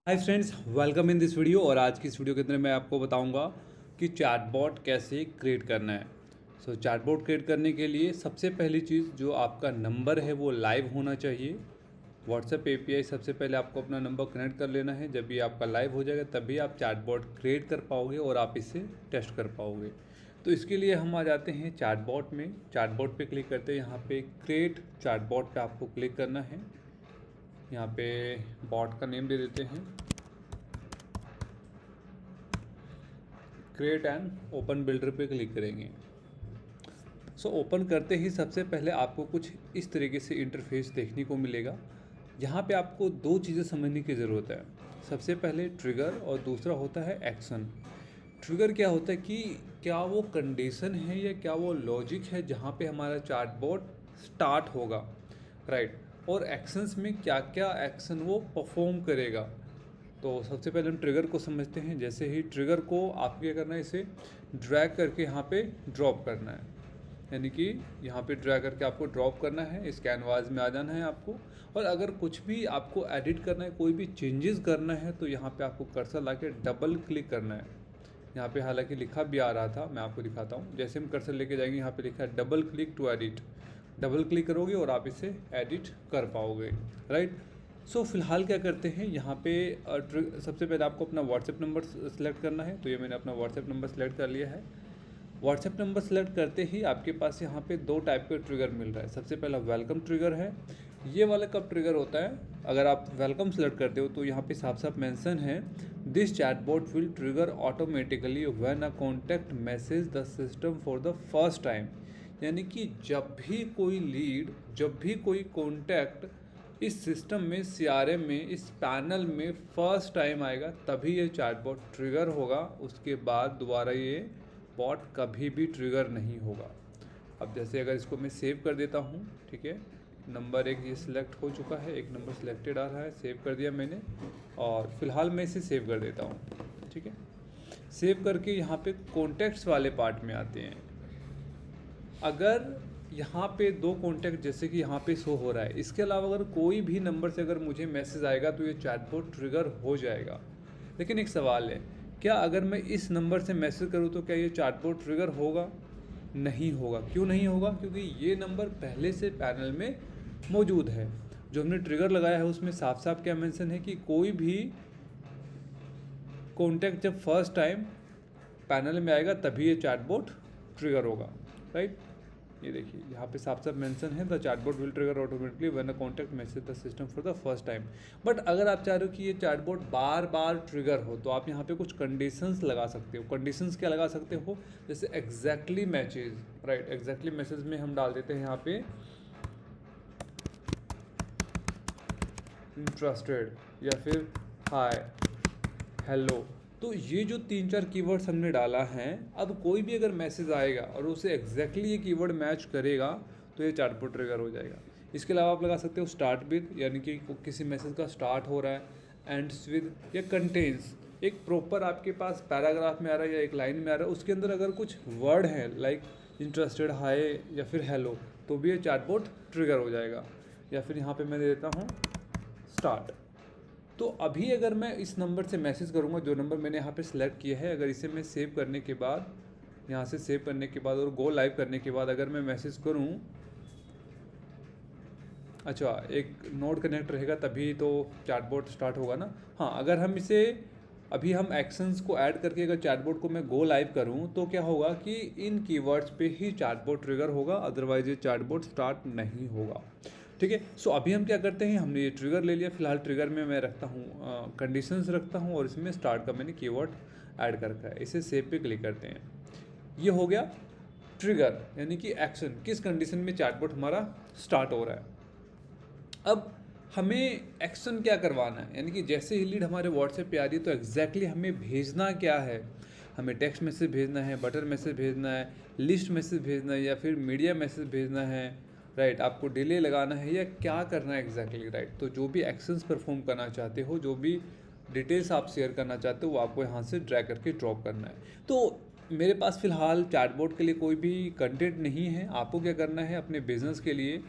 Hi friends, welcome in this video. और आज की इस वीडियो के अंदर मैं आपको बताऊंगा कि चैटबॉट कैसे क्रिएट करना है। चैटबॉट क्रिएट करने के लिए सबसे पहली चीज़ जो आपका नंबर है वो लाइव होना चाहिए। व्हाट्सएप एपीआई सबसे पहले आपको अपना नंबर कनेक्ट कर लेना है। जब भी आपका लाइव हो जाएगा तभी आप चैटबॉट क्रिएट कर पाओगे और आप इसे टेस्ट कर पाओगे। तो इसके लिए हम आ जाते हैं चैटबॉट में। चैटबॉट पे क्लिक करते हैं, यहाँ पे क्रिएट चैटबॉट पे आपको क्लिक करना है। यहाँ पे बॉट का नेम दे देते हैं, क्रिएट एंड ओपन बिल्डर पे क्लिक करेंगे। ओपन करते ही सबसे पहले आपको कुछ इस तरीके से इंटरफेस देखने को मिलेगा। यहाँ पे आपको दो चीज़ें समझने की ज़रूरत है। सबसे पहले ट्रिगर और दूसरा होता है एक्शन। ट्रिगर क्या होता है कि क्या वो कंडीशन है या क्या वो लॉजिक है जहाँ पे हमारा चैटबॉट स्टार्ट होगा, राइट। और एक्शंस में क्या क्या एक्शन वो परफॉर्म करेगा। तो सबसे पहले हम ट्रिगर को समझते हैं। जैसे ही ट्रिगर को आपको क्या करना है, इसे ड्रैग करके यहाँ पे ड्रॉप करना है। यानी कि यहाँ पे ड्रैग करके आपको ड्रॉप करना है, इस कैनवास में आ जाना है आपको। और अगर कुछ भी आपको एडिट करना है, कोई भी चेंजेस करना है, तो यहाँ पे आपको कर्सर लाके डबल क्लिक करना है। यहाँ पे हालांकि लिखा भी आ रहा था, मैं आपको दिखाता हूँ। जैसे हम कर्सर लेके जाएंगे, यहाँ पे लिखा है double click to edit. Double click करोगे और आप इसे एडिट कर पाओगे, राइट। फिलहाल क्या करते हैं, यहाँ पे सबसे पहले आपको अपना व्हाट्सएप नंबर सेलेक्ट करना है। तो ये मैंने अपना व्हाट्सएप नंबर सेलेक्ट कर लिया है। व्हाट्सएप नंबर सेलेक्ट करते ही आपके पास यहाँ पे दो टाइप का ट्रिगर मिल रहा है। सबसे पहला वेलकम ट्रिगर है। ये वाला कब ट्रिगर होता है, अगर आप वेलकम सेलेक्ट करते हो तो यहाँ पे साफ साफ मेंशन है, this chatbot will trigger automatically when a contact message the system for the first time. यानी कि जब भी कोई लीड, जब भी कोई कॉन्टैक्ट इस सिस्टम में, सीआरएम में, इस पैनल में फर्स्ट टाइम आएगा तभी ये चैटबॉट ट्रिगर होगा। उसके बाद दोबारा ये बॉट कभी भी ट्रिगर नहीं होगा। अब जैसे अगर इसको मैं सेव कर देता हूँ, ठीक है, नंबर एक ये सिलेक्ट हो चुका है, एक नंबर सिलेक्टेड आ रहा है, सेव कर दिया मैंने। और फिलहाल मैं इसे सेव कर देता हूँ, ठीक है। सेव करके यहाँ पे कॉन्टैक्ट्स वाले पार्ट में आते हैं। अगर यहाँ पे दो कॉन्टैक्ट जैसे कि यहाँ पे शो हो रहा है, इसके अलावा अगर कोई भी नंबर से अगर मुझे मैसेज आएगा तो ये चैटबॉट ट्रिगर हो जाएगा। लेकिन एक सवाल है, क्या अगर मैं इस नंबर से मैसेज करूँ तो क्या ये चैटबॉट ट्रिगर होगा? नहीं होगा। क्यों नहीं होगा? क्योंकि ये नंबर पहले से पैनल में मौजूद है। जो हमने ट्रिगर लगाया है उसमें साफ साफ क्या मेंशन है कि कोई भी कॉन्टैक्ट जब फर्स्ट टाइम पैनल में आएगा तभी ये चैटबॉट ट्रिगर होगा, राइट। ये देखिए यहाँ पे साफ साफ मेंशन है, the chatbot will trigger automatically when a contact message the system for the first time. But अगर आप चाह रहे हो कि ये चैटबॉट बार बार ट्रिगर हो तो आप यहाँ पे कुछ कंडीशंस लगा सकते हो। कंडीशंस क्या लगा सकते हो? जैसे exactly matches, right. Exactly message में हम डाल देते हैं यहाँ पे इंटरेस्टेड या फिर हाय, हेलो। तो ये जो तीन चार कीवर्ड्स हमने डाला है, अब कोई भी अगर मैसेज आएगा और उसे एग्जैक्टली ये कीवर्ड मैच करेगा तो ये चैटबॉट ट्रिगर हो जाएगा। इसके अलावा आप लगा सकते हो स्टार्ट विद, यानी कि किसी मैसेज का स्टार्ट हो रहा है, एंड्स विद या कंटेन्स, एक प्रॉपर आपके पास पैराग्राफ में आ रहा है या एक लाइन में आ रहा है, उसके अंदर अगर कुछ वर्ड है लाइक इंटरेस्टेड, हाय या फिर हेलो, तो भी ये चैटबॉट ट्रिगर हो जाएगा। या फिर यहाँ पर मैं दे देता हूँ स्टार्ट। तो अभी अगर मैं इस नंबर से मैसेज करूँगा, जो नंबर मैंने यहाँ पे सिलेक्ट किया है, अगर इसे मैं सेव करने के बाद, यहाँ से सेव करने के बाद और गो लाइव करने के बाद अगर मैं मैसेज करूँ, अच्छा एक नोड कनेक्ट रहेगा तभी तो चैटबॉट स्टार्ट होगा ना। हाँ, अगर हम इसे अभी हम एक्शंस को ऐड करके अगर चैटबॉट को मैं गो लाइव करूँ तो क्या होगा कि इन कीवर्ड्स पे ही चैटबॉट ट्रिगर होगा, अदरवाइज ये चैटबॉट स्टार्ट नहीं होगा, ठीक है। अभी हम क्या करते हैं, हमने ये ट्रिगर ले लिया। फिलहाल ट्रिगर में मैं रखता हूँ कंडीशंस रखता हूँ और इसमें स्टार्ट का मैंने कीवर्ड ऐड कर रखा है। इसे सेव पे क्लिक करते हैं। ये हो गया ट्रिगर, यानी कि एक्शन, किस कंडीशन में चैटबॉट हमारा स्टार्ट हो रहा है। अब हमें एक्शन क्या करवाना है, यानी कि जैसे ही लीड हमारे व्हाट्सएप पे आ रही है तो एग्जैक्टली हमें भेजना क्या है। हमें टेक्स्ट मैसेज भेजना है, बटन मैसेज भेजना है, लिस्ट मैसेज भेजना है या फिर मीडिया मैसेज भेजना है, राइट। आपको डिले लगाना है या क्या करना है एग्जैक्टली, राइट। तो जो भी एक्शंस परफॉर्म करना चाहते हो, जो भी डिटेल्स आप शेयर करना चाहते हो, वो आपको यहाँ से ड्रैग करके ड्रॉप करना है। तो मेरे पास फ़िलहाल चैटबॉट के लिए कोई भी कंटेंट नहीं है। आपको क्या करना है अपने बिजनेस के लिए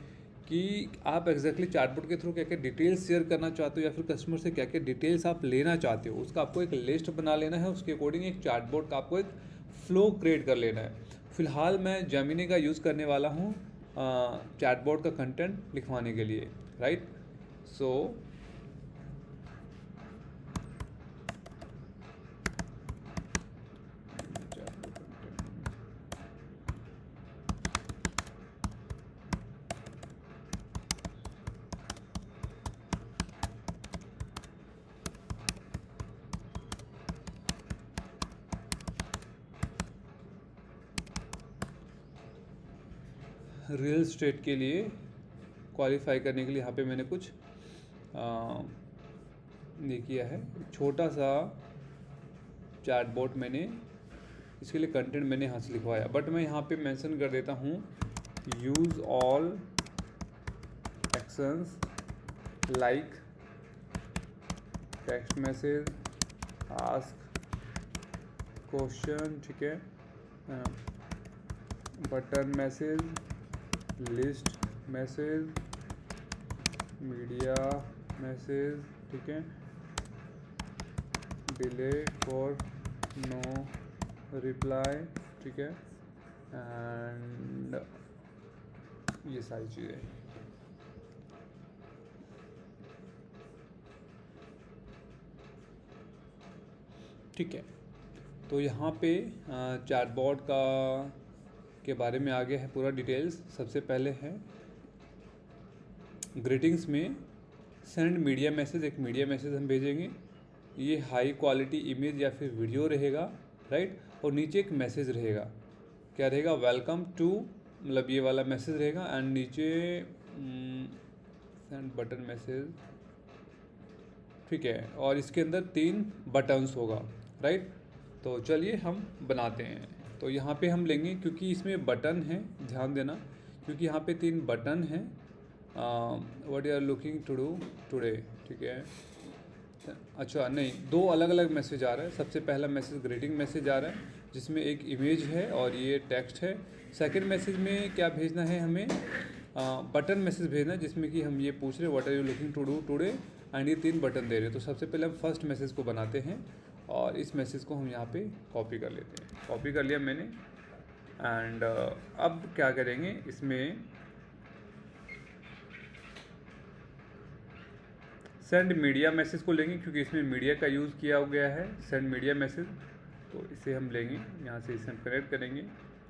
कि आप एग्जैक्टली चैटबॉट के थ्रू क्या क्या डिटेल्स शेयर करना चाहते हो या फिर कस्टमर से क्या क्या डिटेल्स आप लेना चाहते हो, उसका आपको एक लिस्ट बना लेना है। उसके अकॉर्डिंग एक चैटबॉट का आपको एक फ्लो क्रिएट कर लेना है। फिलहाल मैं जेमिनी का यूज़ करने वाला हूँ चैटबॉट का कंटेंट लिखवाने के लिए, राइट। सो रियल एस्टेट के लिए क्वालिफाई करने के लिए यहाँ पे मैंने कुछ ये किया है, छोटा सा चैटबॉट मैंने इसके लिए कंटेंट मैंने यहाँ से लिखवाया। बट मैं यहाँ पे मेंशन कर देता हूँ use all actions like text message, ask question, ठीक है, button message, list message, media message, ठीक है, डिले फॉर नो रिप्लाई, ठीक है, एंड ये सारी चीज़ें। ठीक है, तो यहाँ पे चैटबॉट का के बारे में आ गया है पूरा डिटेल्स। सबसे पहले है ग्रीटिंग्स में सेंड मीडिया मैसेज, एक मीडिया मैसेज हम भेजेंगे। ये हाई क्वालिटी इमेज या फिर वीडियो रहेगा, राइट। और नीचे एक मैसेज रहेगा, क्या रहेगा, वेलकम टू, मतलब ये वाला मैसेज रहेगा। एंड नीचे सेंड बटन मैसेज, ठीक है, और इसके अंदर 3 बटन्स होगा, राइट। तो चलिए हम बनाते हैं। तो यहाँ पे हम लेंगे, क्योंकि इसमें बटन है, ध्यान देना, क्योंकि यहाँ पे 3 बटन हैं। What you are looking to do today, ठीक है। अच्छा नहीं, 2 अलग अलग मैसेज आ रहा है। सबसे पहला मैसेज ग्रीटिंग मैसेज आ रहा है जिसमें एक इमेज है और ये टेक्स्ट है। सेकंड मैसेज में क्या भेजना है हमें, बटन मैसेज भेजना है जिसमें कि हम ये पूछ रहे हैं what are you looking to do today, and ये 3 बटन दे रहे हैं। तो सबसे पहले हम फर्स्ट मैसेज को बनाते हैं और इस मैसेज को हम यहाँ पे कॉपी कर लेते हैं। कॉपी कर लिया मैंने। एंड अब क्या करेंगे, इसमें सेंड मीडिया मैसेज को लेंगे, क्योंकि इसमें मीडिया का यूज़ किया गया है, सेंड मीडिया मैसेज। तो इसे हम लेंगे, यहाँ से इसे हम कनेक्ट करेंगे।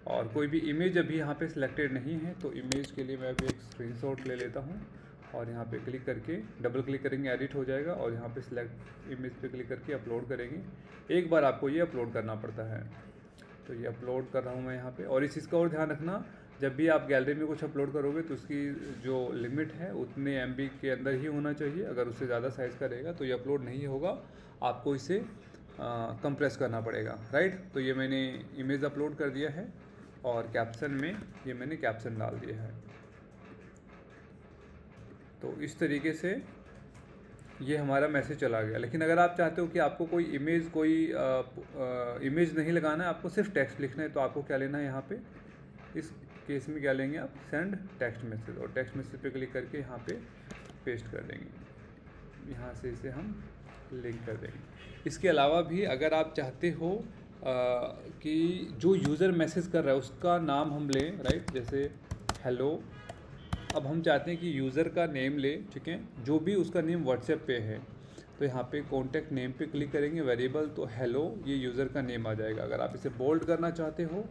और कोई भी इमेज अभी यहाँ पे सिलेक्टेड नहीं है, तो इमेज के लिए मैं अभी एक स्क्रीनशॉट ले लेता हूँ और यहाँ पे क्लिक करके डबल क्लिक करेंगे, एडिट हो जाएगा। और यहाँ पे सिलेक्ट इमेज पे क्लिक करके अपलोड करेंगे। एक बार आपको ये अपलोड करना पड़ता है, तो ये अपलोड कर रहा हूँ मैं यहाँ पे। और इस चीज़ का और ध्यान रखना, जब भी आप गैलरी में कुछ अपलोड करोगे तो उसकी जो लिमिट है उतने MB के अंदर ही होना चाहिए। अगर उससे ज़्यादा साइज़ का रहेगा तो ये अपलोड नहीं होगा, आपको इसे कंप्रेस करना पड़ेगा, राइट। तो ये मैंने इमेज अपलोड कर दिया है और कैप्शन में ये मैंने कैप्शन डाल दिया है। तो इस तरीके से ये हमारा मैसेज चला गया। लेकिन अगर आप चाहते हो कि आपको कोई इमेज नहीं लगाना है, आपको सिर्फ टेक्स्ट लिखना है, तो आपको क्या लेना है, यहाँ पे इस केस में क्या लेंगे आप, सेंड टेक्स्ट मैसेज। और टेक्स्ट मैसेज पे क्लिक करके यहाँ पे पेस्ट कर देंगे, यहाँ से इसे हम लिंक कर देंगे। इसके अलावा भी अगर आप चाहते हो कि जो यूज़र मैसेज कर रहा है उसका नाम हम लें, राइट, जैसे हेलो। अब हम चाहते हैं कि यूज़र का नेम ले, ठीक है, जो भी उसका नेम व्हाट्सएप पे है। तो यहाँ पे कॉन्टैक्ट नेम पे क्लिक करेंगे, वेरिएबल, तो हेलो ये यूज़र का नेम आ जाएगा। अगर आप इसे बोल्ड करना चाहते हो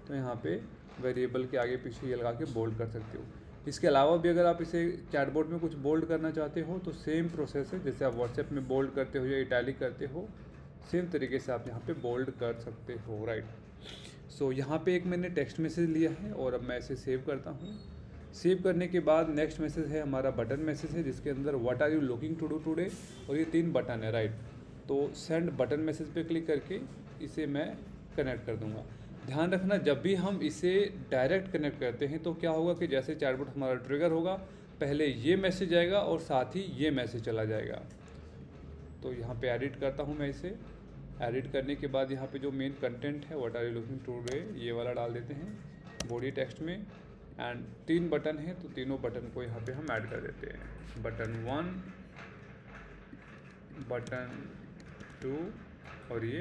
तो यहाँ पे वेरिएबल के आगे पीछे ये लगा के बोल्ड कर सकते हो। इसके अलावा भी अगर आप इसे चैटबॉट में कुछ बोल्ड करना चाहते हो तो सेम प्रोसेस है, जैसे आप व्हाट्सएप में बोल्ड करते हो या इटैलिक करते हो, सेम तरीके से आप यहाँ पे बोल्ड कर सकते हो, राइट। सो यहाँ पे एक मैंने टेक्स्ट मैसेज लिया है और अब मैं इसे सेव करता हूँ। सेव करने के बाद नेक्स्ट मैसेज है हमारा बटन मैसेज है, जिसके अंदर what are you looking to do today, और ये 3 बटन है, राइट। तो सेंड बटन मैसेज पे क्लिक करके इसे मैं कनेक्ट कर दूँगा। ध्यान रखना, जब भी हम इसे डायरेक्ट कनेक्ट करते हैं तो क्या होगा कि जैसे चैटबॉट हमारा ट्रिगर होगा, पहले ये मैसेज आएगा और साथ ही ये मैसेज चला जाएगा। तो यहाँ पे एडिट करता हूँ मैं इसे। एडिट करने के बाद यहाँ पे जो मेन कंटेंट है what are you looking today, ये वाला डाल देते हैं बॉडी टेक्स्ट में। एंड 3 बटन है तो तीनों बटन को यहाँ पे हम ऐड कर देते हैं। बटन 1, बटन 2 और ये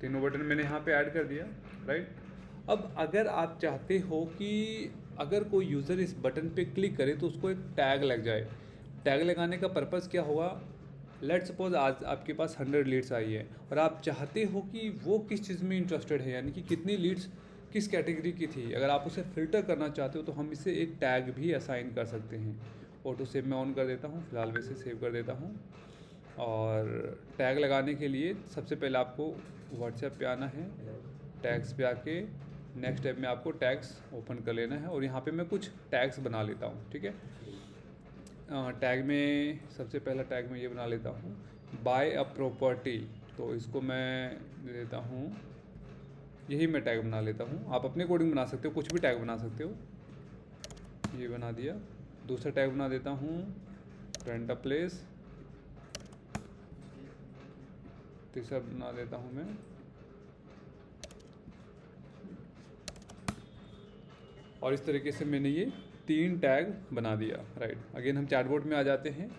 तीनों बटन मैंने यहाँ पे ऐड कर दिया, राइट। अब अगर आप चाहते हो कि अगर कोई यूज़र इस बटन पे क्लिक करे तो उसको एक टैग लग जाए। टैग लगाने का पर्पज़ क्या होगा, लेट सपोज आज आपके पास 100 लीड्स आई है और आप चाहते हो कि वो किस चीज़ में इंटरेस्टेड है, यानी कि कितनी लीड्स किस कैटेगरी की थी। अगर आप उसे फ़िल्टर करना चाहते हो तो हम इसे एक टैग भी असाइन कर सकते हैं। ऑटो सेव मैं ऑन कर देता हूँ, फिलहाल वैसे सेव कर देता हूँ। और टैग लगाने के लिए सबसे पहले आपको व्हाट्सएप पे आना है, टैग्स पे आके नेक्स्ट टैब में आपको टैग्स ओपन कर लेना है और यहाँ पे मैं कुछ टैग्स बना लेता हूँ, ठीक है। टैग में सबसे पहला टैग मैं ये बना लेता हूँ, बाय अ प्रॉपर्टी। तो इसको मैं दे देता हूँ, यही मैं टैग बना लेता हूँ। आप अपने कोडिंग बना सकते हो, कुछ भी टैग बना सकते हो। ये बना दिया। दूसरा टैग बना देता हूँ रेंट अ प्लेस। तीसरा बना देता हूँ मैं और इस तरीके से मैंने ये 3 टैग बना दिया, राइट। अगेन हम चैटबॉट में आ जाते हैं।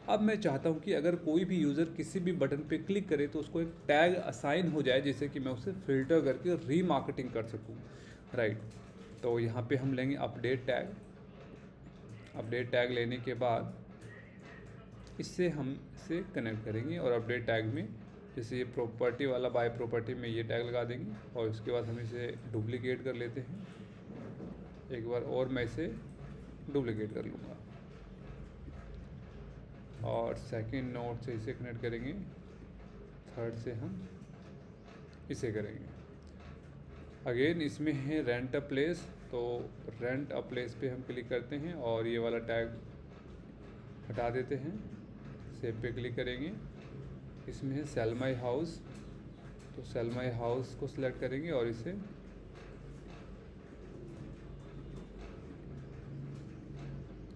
अब मैं चाहता हूँ कि अगर कोई भी यूज़र किसी भी बटन पे क्लिक करे तो उसको एक टैग असाइन हो जाए, जिससे कि मैं उसे फ़िल्टर करके रीमार्केटिंग कर सकूँ, राइट। तो यहाँ पे हम लेंगे अपडेट टैग। अपडेट टैग लेने के बाद इससे हम इसे कनेक्ट करेंगे और अपडेट टैग में जैसे ये प्रॉपर्टी वाला बाय प्रॉपर्टी में ये टैग लगा देंगे और उसके बाद हम इसे डुप्लीकेट कर लेते हैं। एक बार और मैं इसे डुप्लीकेट कर लूँगा और सेकंड नोड से इसे कनेक्ट करेंगे, थर्ड से हम इसे करेंगे। अगेन इसमें है रेंट अ प्लेस, तो रेंट अ प्लेस पे हम क्लिक करते हैं और ये वाला टैग हटा देते हैं। सेव पे क्लिक करेंगे। इसमें है सेल माई हाउस, तो सेल माई हाउस को सिलेक्ट करेंगे और इसे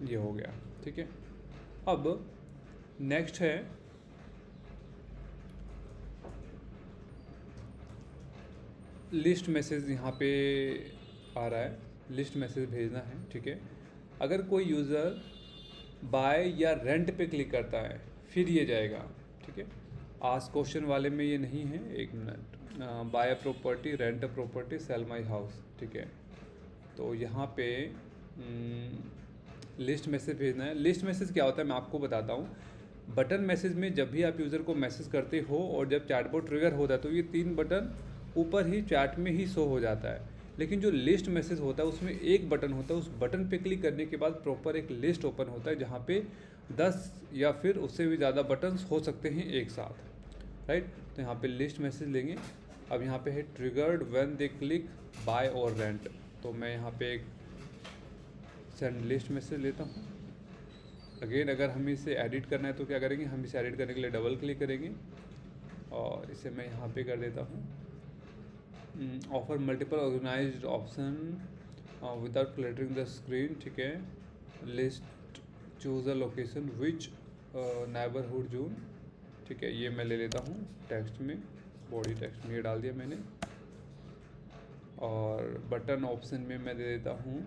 ये हो गया, ठीक है। अब नेक्स्ट है लिस्ट मैसेज। यहाँ पे आ रहा है लिस्ट मैसेज भेजना है, ठीक है। अगर कोई यूज़र बाय या रेंट पे क्लिक करता है फिर ये जाएगा, ठीक है। आस्क क्वेश्चन वाले में ये नहीं है। एक minute, buy a property, rent a property, sell my house, ठीक है। तो यहाँ पे लिस्ट मैसेज भेजना है। लिस्ट मैसेज क्या होता है मैं आपको बताता हूँ। बटन मैसेज में जब भी आप यूज़र को मैसेज करते हो और जब चैटबॉट ट्रिगर होता है तो ये 3 बटन ऊपर ही चैट में ही शो हो जाता है। लेकिन जो लिस्ट मैसेज होता है उसमें एक बटन होता है, उस बटन पे क्लिक करने के बाद प्रॉपर एक लिस्ट ओपन होता है जहाँ पे 10 या फिर उससे भी ज़्यादा बटन्स हो सकते हैं एक साथ, राइट। तो यहाँ पे लिस्ट मैसेज लेंगे। अब यहाँ पे है triggered when they click buy और रेंट, तो मैं यहाँ पे एक सेंड लिस्ट मैसेज लेता हूँ। अगेन अगर हमें इसे एडिट करना है तो क्या करेंगे, हम इसे एडिट करने के लिए डबल क्लिक करेंगे और इसे मैं यहाँ पे कर देता हूँ offer multiple organised option without cluttering the screen, ठीक है। List choose a location which neighbourhood zone, ठीक है। ये मैं ले लेता हूँ टेक्स्ट में, बॉडी टेक्स्ट में ये डाल दिया मैंने। और बटन ऑप्शन में मैं दे देता हूँ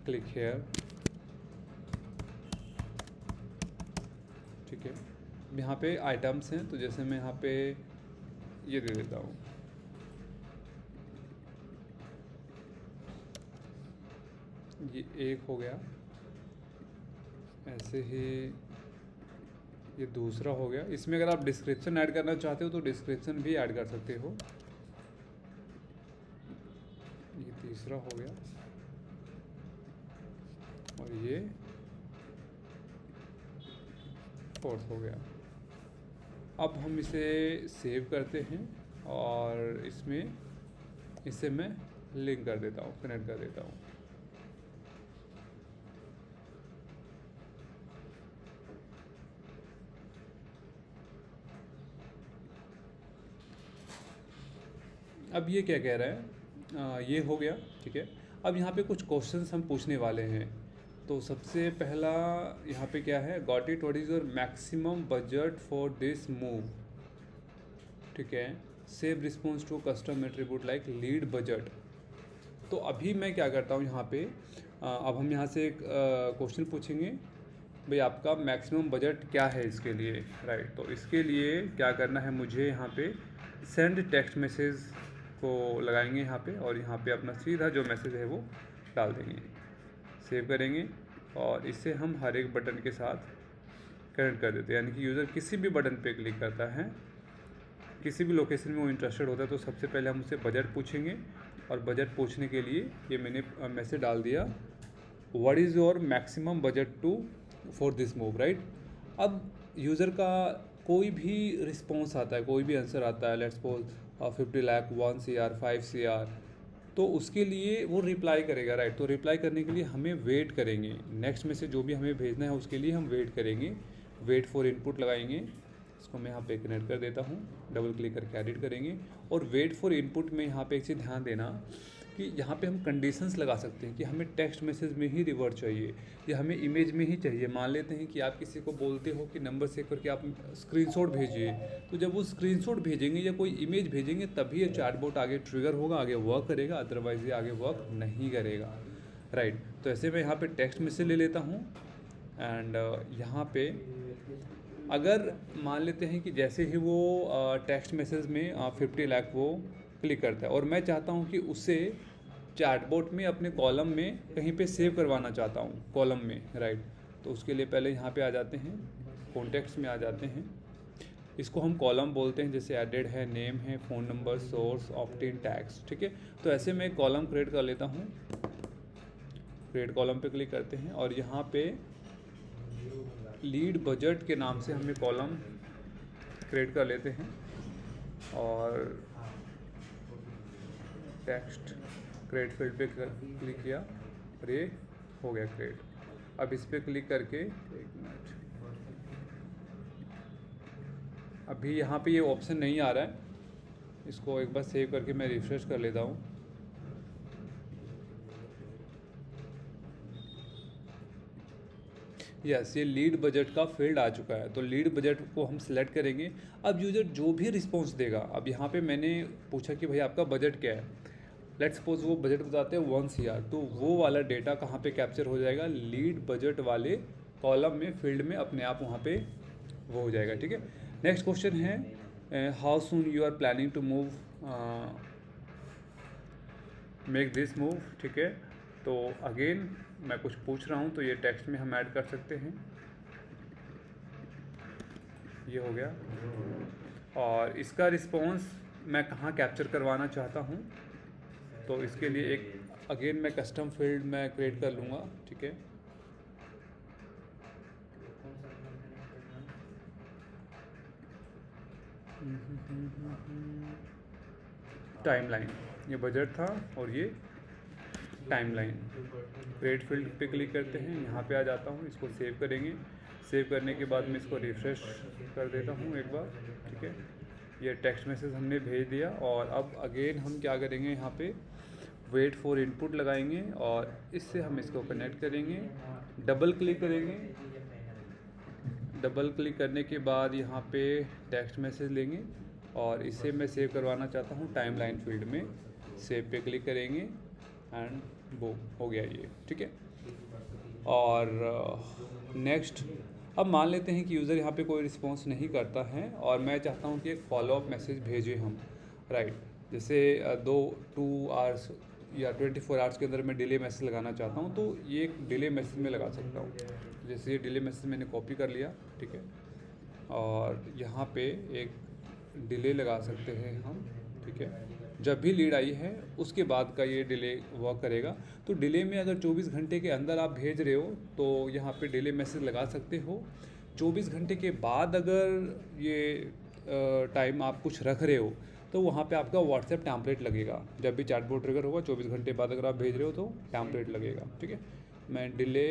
क्लिक हेयर, ठीक है। यहाँ पे आइटम्स हैं तो जैसे मैं यहाँ पे ये दे देता हूँ, ये एक हो गया। ऐसे ही ये दूसरा हो गया। इसमें अगर आप डिस्क्रिप्शन ऐड करना चाहते हो तो डिस्क्रिप्शन भी ऐड कर सकते हो। ये तीसरा हो गया और ये फोर्थ हो गया। अब हम इसे सेव करते हैं और इसमें इसे मैं लिंक कर देता हूँ, कनेक्ट कर देता हूँ। अब ये क्या कह रहा है, ये हो गया, ठीक है। अब यहाँ पे कुछ क्वेश्चंस हम पूछने वाले हैं। तो सबसे पहला यहाँ पे क्या है, what is your maximum budget for this move, ठीक है। Save response to custom attribute like lead budget. तो अभी मैं क्या करता हूँ यहाँ पे, अब हम यहाँ से एक क्वेश्चन पूछेंगे, भाई आपका मैक्सिमम बजट क्या है इसके लिए, राइट। तो इसके लिए क्या करना है, मुझे यहाँ पे सेंड टेक्स्ट मैसेज को लगाएंगे यहाँ पे, और यहाँ पे अपना सीधा जो मैसेज है वो डाल देंगे, सेव करेंगे, और इससे हम हर एक बटन के साथ कनेक्ट कर देते हैं। यानी कि यूज़र किसी भी बटन पे क्लिक करता है, किसी भी लोकेशन में वो इंटरेस्टेड होता है, तो सबसे पहले हम उससे बजट पूछेंगे, और बजट पूछने के लिए ये मैंने मैसेज डाल दिया, what is your maximum budget to for this move, right. अब यूज़र का कोई भी रिस्पॉन्स आता है, कोई भी आंसर आता है, let's suppose 50 lakh, 1 CR, 5 CR, तो उसके लिए वो रिप्लाई करेगा, राइट। तो रिप्लाई करने के लिए हमें वेट करेंगे, नेक्स्ट में से जो भी हमें भेजना है उसके लिए हम वेट करेंगे, वेट फॉर इनपुट लगाएंगे। इसको मैं यहाँ पे कनेक्ट कर देता हूँ, डबल क्लिक करके एडिट करेंगे। और वेट फॉर इनपुट में यहाँ पे एक चीज़ ध्यान देना कि यहाँ पे हम कंडीशंस लगा सकते हैं कि हमें टेक्स्ट मैसेज में ही रिवर्ट चाहिए या हमें इमेज में ही चाहिए। मान लेते हैं कि आप किसी को बोलते हो कि नंबर सेव करके आप स्क्रीनशॉट भेजिए, तो जब वो स्क्रीनशॉट भेजेंगे या कोई इमेज भेजेंगे तभी ये चैटबॉट आगे ट्रिगर होगा, आगे वर्क करेगा, अदरवाइज ये आगे वर्क नहीं करेगा, राइट। तो ऐसे मैं यहाँ पे टेक्स्ट मैसेज ले लेता हूँ, एंड यहाँ पे अगर मान लेते हैं कि जैसे ही वो टेक्स्ट मैसेज में 50 लाख वो क्लिक करता है, और मैं चाहता हूँ कि उसे चैटबॉट में अपने कॉलम में कहीं पे सेव करवाना चाहता हूँ, कॉलम में, राइट। तो उसके लिए पहले यहाँ पे आ जाते हैं, कॉन्टेक्ट्स में आ जाते हैं, इसको हम कॉलम बोलते हैं, जैसे एडेड है, नेम है, phone number, source, opt-in, tags, ठीक है। तो ऐसे मैं कॉलम क्रिएट कर लेता हूँ, क्रिएट कॉलम पे क्लिक करते हैं, और यहाँ पे लीड बजट के नाम से हम ये कॉलम क्रिएट कर लेते हैं, और टेक्स्ट क्रिएट फील्ड पे क्लिक किया और ये हो गया क्रिएट। अब इस पर क्लिक करके, एक मिनट, अभी यहाँ पे ये ऑप्शन नहीं आ रहा है, इसको एक बार सेव करके मैं रिफ्रेश कर लेता हूँ। यस, ये लीड बजट का फील्ड आ चुका है। तो लीड बजट को हम सिलेक्ट करेंगे। अब यूज़र जो भी रिस्पॉन्स देगा, अब यहाँ पे मैंने पूछा कि भाई आपका बजट क्या है, लेट्स सपोज वो बजट बताते हैं 1 CR, तो वो वाला डेटा कहाँ पे कैप्चर हो जाएगा, लीड बजट वाले कॉलम में, फील्ड में अपने आप वहाँ पे वो हो जाएगा, ठीक है। नेक्स्ट क्वेश्चन है, how soon you are planning to move make this move, ठीक है। तो अगेन मैं कुछ पूछ रहा हूँ, तो ये टेक्स्ट में हम ऐड कर सकते हैं, ये हो गया। और इसका रिस्पॉन्स मैं कहाँ कैप्चर करवाना चाहता हूँ, तो इसके लिए एक अगेन मैं कस्टम फील्ड मैं क्रिएट कर लूँगा, ठीक है। टाइमलाइन, ये बजट था और ये टाइमलाइन। क्रिएट फील्ड पे क्लिक करते हैं, यहाँ पे आ जाता हूँ, इसको सेव करेंगे। सेव करने के बाद मैं इसको रिफ्रेश कर देता हूँ एक बार, ठीक है। ये टेक्स्ट मैसेज हमने भेज दिया, और अब अगेन हम क्या करेंगे, यहाँ पे वेट फॉर इनपुट लगाएंगे, और इससे हम इसको कनेक्ट करेंगे, डबल क्लिक करेंगे। डबल क्लिक करने के बाद यहाँ पे टेक्स्ट मैसेज लेंगे, और इसे मैं सेव करवाना चाहता हूँ टाइमलाइन फील्ड में, सेव पे क्लिक करेंगे, एंड वो हो गया ये, ठीक है। और नेक्स्ट, अब मान लेते हैं कि यूज़र यहाँ पे कोई रिस्पॉन्स नहीं करता है, और मैं चाहता हूँ कि एक फॉलोअप मैसेज भेजें हम, राइट। जैसे 2 आवर्स या 24 आवर्स के अंदर मैं डिले मैसेज लगाना चाहता हूँ, तो ये एक डिले मैसेज में लगा सकता हूँ। जैसे ये डिले मैसेज मैंने कॉपी कर लिया, ठीक है, और यहाँ पे एक डिले लगा सकते हैं हम, ठीक है। जब भी लीड आई है उसके बाद का ये डिले वर्क करेगा। तो डिले में अगर 24 घंटे के अंदर आप भेज रहे हो तो यहाँ पे डिले मैसेज लगा सकते हो। 24 घंटे के बाद अगर ये टाइम आप कुछ रख रहे हो तो वहाँ पे आपका व्हाट्सएप टैम्पलेट लगेगा। जब भी चैटबॉट ट्रिगर होगा 24 घंटे बाद अगर आप भेज रहे हो तो टैम्पलेट लगेगा, ठीक है। मैं डिले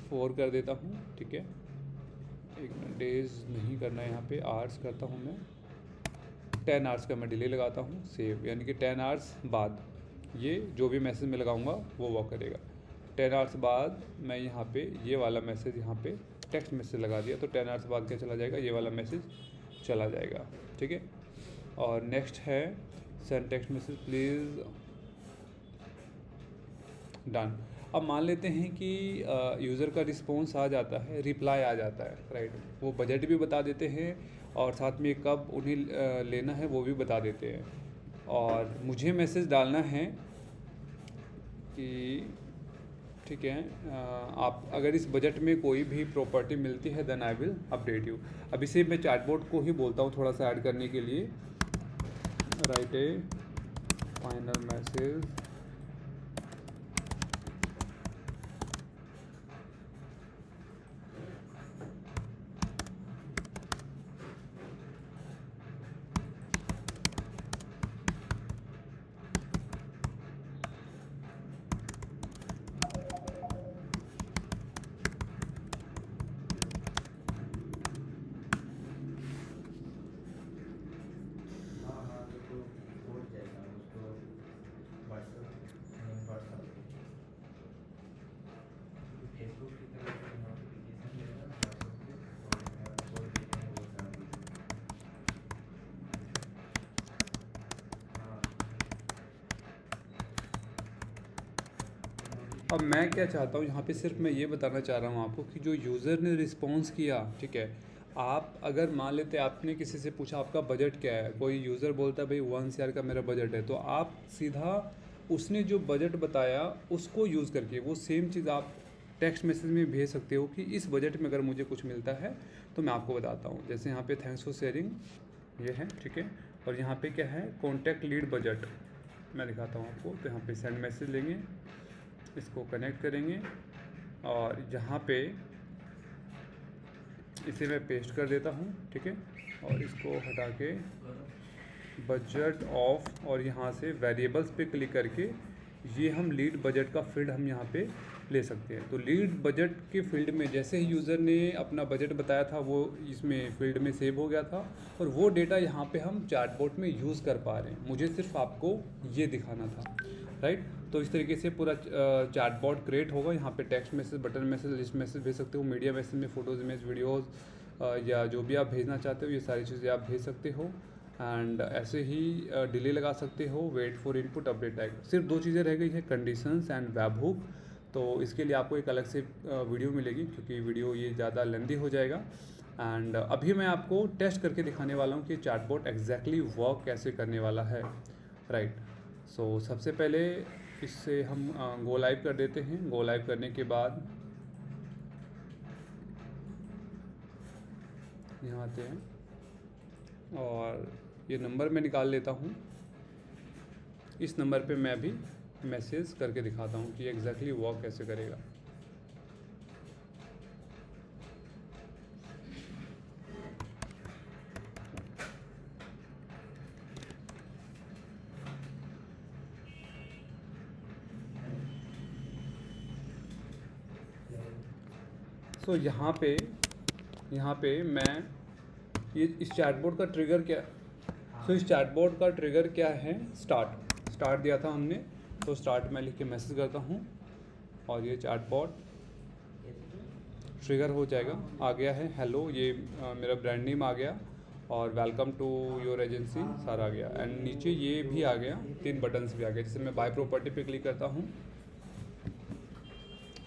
4 कर देता हूँ, ठीक है। एक मिनट, डेज नहीं करना है यहाँ पे, आवर्स करता हूँ मैं। 10 आवर्स का मैं डिले लगाता हूँ, सेव, यानी कि 10 आवर्स बाद ये जो भी मैसेज मैं लगाऊंगा वो वर्क करेगा। 10 आवर्स बाद मैं यहाँ पे ये वाला मैसेज यहाँ पे टेक्स्ट मैसेज लगा दिया, तो 10 आवर्स बाद क्या चला जाएगा, ये वाला मैसेज चला जाएगा, ठीक है। और नेक्स्ट है send text message please, done. अब मान लेते हैं कि यूज़र का रिस्पॉन्स आ जाता है, रिप्लाई आ जाता है, राइट। वो बजट भी बता देते हैं और साथ में कब उन्हें लेना है वो भी बता देते हैं। और मुझे मैसेज डालना है कि ठीक है, आप अगर इस बजट में कोई भी प्रॉपर्टी मिलती है then I will update you. अब इसे मैं चैटबॉट को ही बोलता हूँ थोड़ा सा ऐड करने के लिए, राइट ए फाइनल मैसेज अब मैं क्या चाहता हूँ यहाँ पे, सिर्फ मैं ये बताना चाह रहा हूँ आपको कि जो यूज़र ने रिस्पॉन्स किया, ठीक है, आप अगर मान लेते आपने किसी से पूछा आपका बजट क्या है, कोई यूज़र बोलता है भाई 1 CR का मेरा बजट है, तो आप सीधा उसने जो बजट बताया उसको यूज़ करके वो सेम चीज़ आप टेक्स्ट मैसेज में भेज सकते हो कि इस बजट में अगर मुझे कुछ मिलता है तो मैं आपको बताता हूँ। जैसे यहाँ पे थैंक्स फॉर शेयरिंग ये है, ठीक है। और यहाँ पे क्या है, कॉन्टैक्ट लीड बजट, मैं दिखाता हूँ आपको। तो यहाँ पे सेंड मैसेज लेंगे, इसको कनेक्ट करेंगे और यहाँ पे इसे मैं पेस्ट कर देता हूँ, ठीक है। और इसको हटा के बजट ऑफ और यहाँ से वेरिएबल्स पे क्लिक करके ये हम लीड बजट का फील्ड हम यहाँ पे ले सकते हैं। तो लीड बजट के फील्ड में जैसे ही यूज़र ने अपना बजट बताया था वो इसमें फील्ड में सेव हो गया था और वो डेटा यहाँ पे हम चैटबॉट में यूज़ कर पा रहे हैं। मुझे सिर्फ आपको ये दिखाना था, राइट। तो इस तरीके से पूरा चैटबॉट क्रिएट होगा। यहाँ पे text message, button message, list message भेज सकते हो, मीडिया मैसेज में फ़ोटोज़, इमेज, वीडियोज़ या जो भी आप भेजना चाहते हो ये सारी चीज़ें आप भेज सकते हो। एंड ऐसे ही डिले लगा सकते हो, wait for input, update tag. सिर्फ 2 चीज़ें रह गई है, कंडीशंस एंड वेब हुक। तो इसके लिए आपको एक अलग से वीडियो मिलेगी क्योंकि वीडियो ये ज़्यादा लेंदी हो जाएगा। एंड अभी मैं आपको टेस्ट करके दिखाने वाला हूँ कि चैटबॉट एग्जैक्टली वर्क कैसे करने वाला है, राइट। सो सबसे पहले इससे हम गो लाइव कर देते हैं। गो लाइव करने के बाद यहाँ आते हैं और ये नंबर मैं निकाल लेता हूँ। इस नंबर पे मैं अभी मैसेज करके दिखाता हूँ कि एग्जैक्टली वर्क कैसे करेगा। सो यहाँ पे मैं ये इस चैटबॉट का ट्रिगर क्या, सो इस चैटबॉट का ट्रिगर क्या है, स्टार्ट दिया था हमने। तो स्टार्ट में लिख के मैसेज करता हूँ और ये चैटबॉट ट्रिगर हो जाएगा। आ गया है हेलो, ये मेरा ब्रांड नेम आ गया और वेलकम टू योर एजेंसी सारा आ गया। एंड नीचे ये भी आ गया, 3 बटन्स भी आ गए। जैसे मैं बाय प्रॉपर्टी पे क्लिक करता हूँ,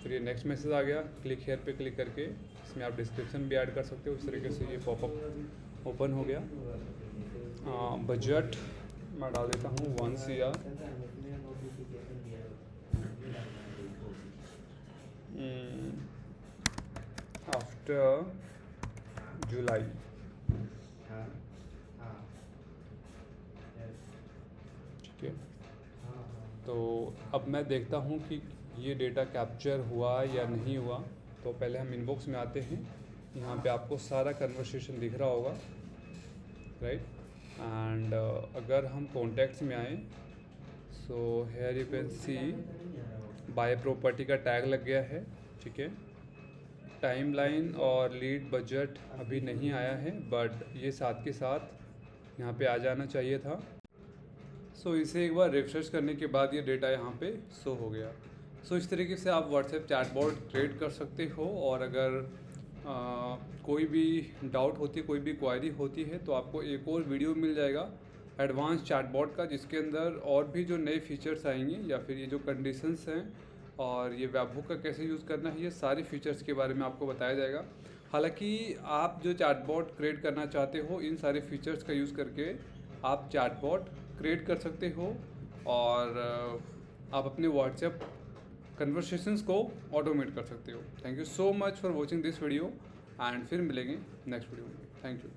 फिर ये नेक्स्ट मैसेज आ गया, क्लिक हेयर पे क्लिक करके इसमें आप डिस्क्रिप्शन भी ऐड कर सकते हो। इस तरीके से ये पॉपअप ओपन हो गया। बजट मैं डाल देता हूँ 1 CR। आफ्टर जुलाई, ठीक है। तो अब मैं देखता हूँ कि ये डेटा कैप्चर हुआ या नहीं हुआ। तो पहले हम इनबॉक्स में आते हैं, यहाँ पे आपको सारा कन्वर्सेशन दिख रहा होगा, राइट। एंड अगर हम कॉन्टैक्ट्स में आए, so here you can see buy property का टैग लग गया है, ठीक है। टाइमलाइन और लीड बजट अभी नहीं आया है, बट ये साथ के साथ यहाँ पे आ जाना चाहिए था। सो इसे एक बार रिफ्रेश करने के बाद ये डेटा यहाँ पे शो हो गया। सो इस तरीके से आप व्हाट्सएप चैटबॉट क्रिएट कर सकते हो। और अगर कोई भी डाउट होती है, कोई भी क्वायरी होती है तो आपको एक और वीडियो मिल जाएगा एडवांस चैटबॉट का, जिसके अंदर और भी जो नए फीचर्स आएंगे या फिर ये जो कंडीशंस हैं और ये वेबहुक का कैसे यूज़ करना है, ये सारे फीचर्स के बारे में आपको बताया जाएगा। हालांकि आप जो चैटबॉट क्रिएट करना चाहते हो, इन सारे फीचर्स का यूज़ करके आप चैटबॉट क्रिएट कर सकते हो और आप अपने व्हाट्सएप कन्वर्सेशंस को ऑटोमेट कर सकते हो। Thank you so much for watching this video and फिर मिलेंगे नेक्स्ट वीडियो में। Thank you.